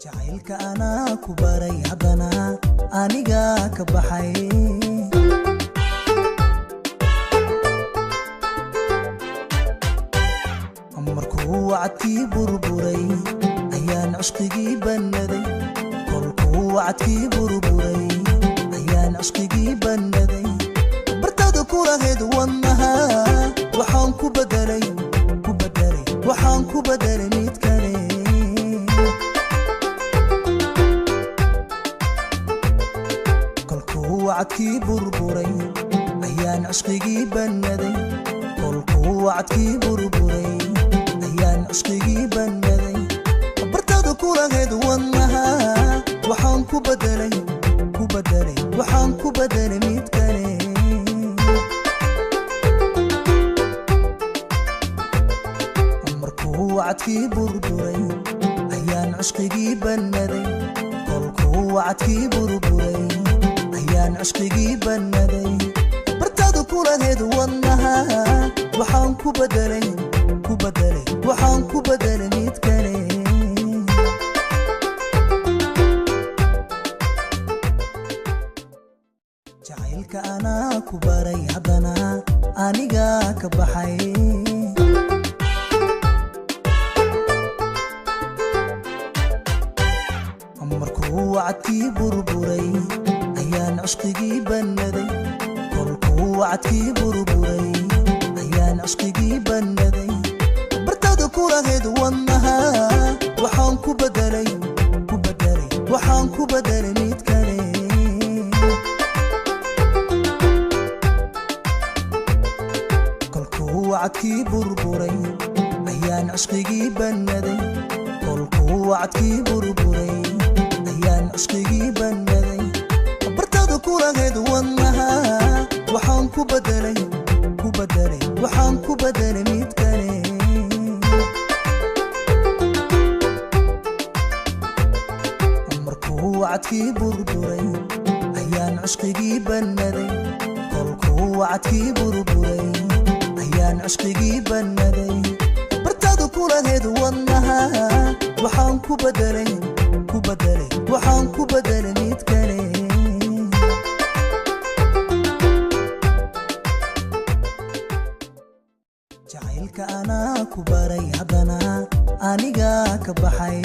jacaylka ana ku baray hadana aniga ka baxay markuu wacdkii burburay ayaan cishqigii bannaday kolkuu wacdkii burburay ayaan cishqigii bannaday bartada ku lahayd wadnaha waxaan ku bedelay waxaan ku bedelay mid kale وعدكي بربوري أيان عشقي بندي كل وعدكي بربوري أيان عشقي بندي برتادو كورا هيد ونها وحان كبدلي وحان كبدلي ميتكلي عمركو وعدكي بربوري أيان عشقي بندي كل وعدكي بربوري ayaan cishqigii bannaday bartaadu ku lahayd wadnaha waxaan ku bedelay waxaan ku bedelay mid kale jacaylka ana ku baray hadana aniga ka baxay markuu wacdkii burburay ayaan cishqigii bannaday kolkuu wacdkii burburay ayaan cishqigii bannaday bartaadu ku lahayd wadnaha waxaan ku bedelay waxaan ku bedelay mid kale kolkuu wacdkii burburay ayaan cishqigii bannaday kolkuu wacdkii burburay ayaan cishqigii bannaday كورا هيد ونها وحان كبدلي وحان كبدلي ميتكلي عمركو وعدكي بربوري أيان عشقي بندي كلكو وعدكي بربوري أيان عشقي بندي برتادو كورا هيد ونها وحان كبدلي وحان كبدلي ميتكلي jacaylka ana ku baray hadana aniga ka baxay